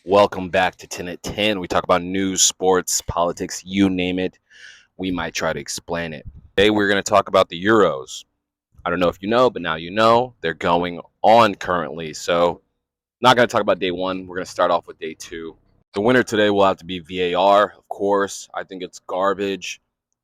Welcome back to 10 at 10. We talk about news, sports, politics, you name it. We might try to explain it. Today we're going to talk about the Euros. I don't know if you know, but now you know. They're going on currently. So, not going to talk about day one. We're going to start off with day two. The winner today will have to be VAR, of course. I think it's garbage.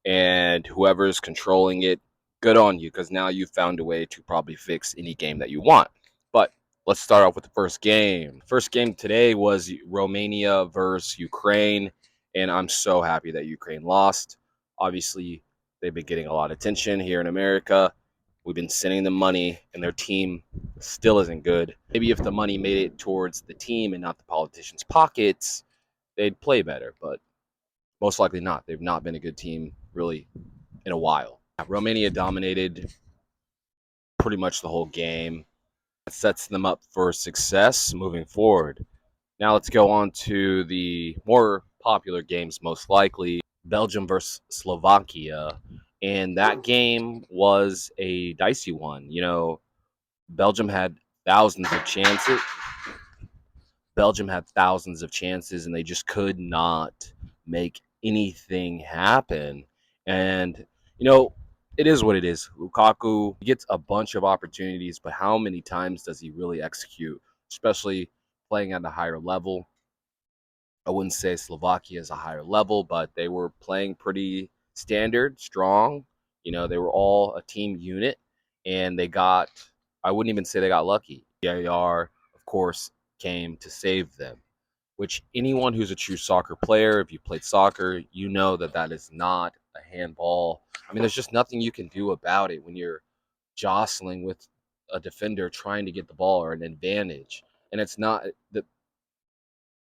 And whoever's controlling it, good on you, because now you've found a way to probably fix any game that you want. But let's start off with the first game. First game today was Romania versus Ukraine, and I'm so happy that Ukraine lost. Obviously, they've been getting a lot of attention here in America. We've been sending them money, and their team still isn't good. Maybe if the money made it towards the team and not the politicians' pockets, they'd play better, but most likely not. They've not been a good team really in a while. Romania dominated pretty much the whole game. That sets them up for success moving forward. Now let's go on to the more popular games, most likely Belgium versus Slovakia. And that game was a dicey one. Belgium had thousands of chances. Belgium had thousands of chances, and they just could not make anything happen. And, you know, it is what it is. Lukaku gets a bunch of opportunities, but how many times does he really execute, especially playing at a higher level? I wouldn't say Slovakia is a higher level, but they were playing pretty standard, strong. They were all a team unit, and I wouldn't even say they got lucky. VAR, of course, came to save them, which anyone who's a true soccer player, if you played soccer, you know that that is not a handball. I mean, there's just nothing you can do about it when you're jostling with a defender trying to get the ball or an advantage. And it's not the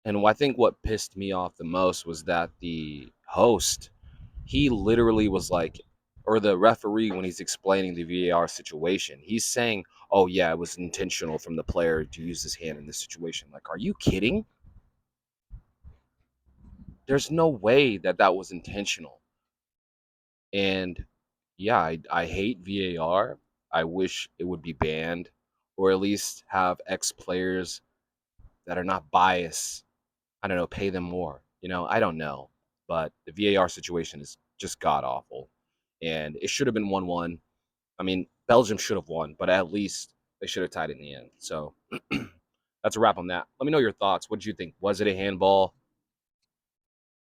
and I think what pissed me off the most was that the host, he literally was like, or the referee, when he's explaining the VAR situation, he's saying, "Oh yeah, it was intentional from the player to use his hand in this situation." Like, are you kidding? There's no way that that was intentional. And yeah, I hate VAR. I wish it would be banned, or at least have ex players that are not biased. I don't know, pay them more. I don't know. But the VAR situation is just god awful. And it should have been 1-1. I mean, Belgium should have won, but at least they should have tied in the end. So that's a wrap on that. Let me know your thoughts. What did you think? Was it a handball?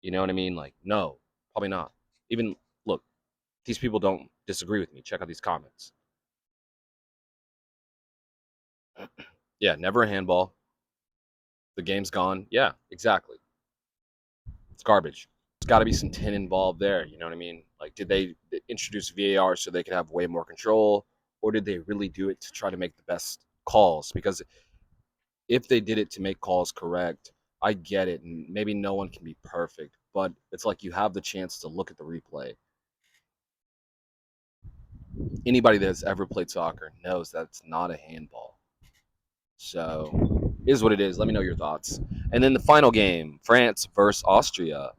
You know what I mean? Like, no, probably not. Even, look, these people don't disagree with me. Check out these comments. Yeah, never a handball. The game's gone. Yeah, exactly. It's garbage. There's got to be some tin involved there. You know what I mean? Like, did they introduce VAR so they could have way more control, or did they really do it to try to make the best calls? Because if they did it to make calls correct, I get it, and maybe no one can be perfect, but it's like you have the chance to look at the replay. Anybody that has ever played soccer knows that it's not a handball. So, is what it is. Let me know your thoughts. And then the final game, France versus Austria.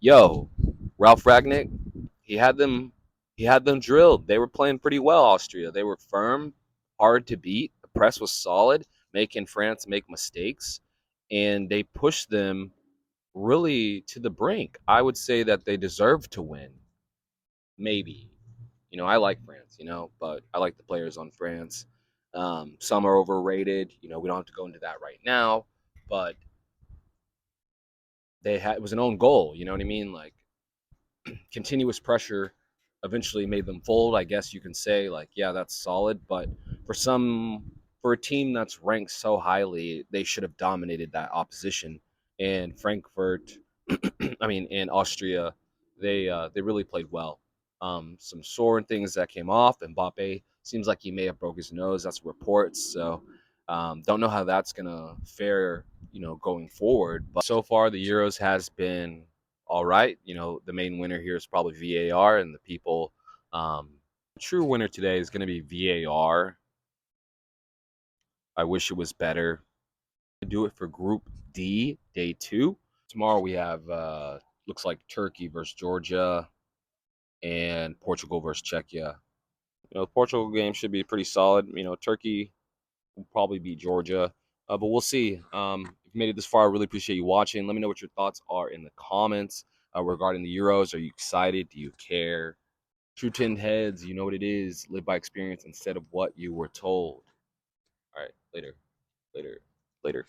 Yo, Ralph Ragnick, he had them he had them drilled. They were playing pretty well, Austria. They were firm, hard to beat. The press was solid, making France make mistakes, and they pushed them really to the brink. I would say that they deserve to win. Maybe. I like France, but I like the players on France. Some are overrated. We don't have to go into that right now, but it was an own goal. You know what I mean? Like, continuous pressure eventually made them fold. I guess you can say, like, yeah, that's solid, but for a team that's ranked so highly, they should have dominated that opposition. And Frankfurt, and Austria, they really played well. Some sore things that came off. Mbappe seems like he may have broke his nose. That's reports. So don't know how that's gonna fare, going forward. But so far, the Euros has been all right. The main winner here is probably VAR, and the people. The true winner today is going to be VAR. I wish it was better. Do it for Group D, Day 2. Tomorrow we have looks like Turkey versus Georgia and Portugal versus Czechia. The Portugal game should be pretty solid. Turkey will probably beat Georgia, but we'll see. If If you made it this far, I really appreciate you watching. Let me know what your thoughts are in the comments regarding the Euros. Are you excited? Do you care? True 10 heads, you know what it is. Live by experience instead of what you were told. All right, later, later, later.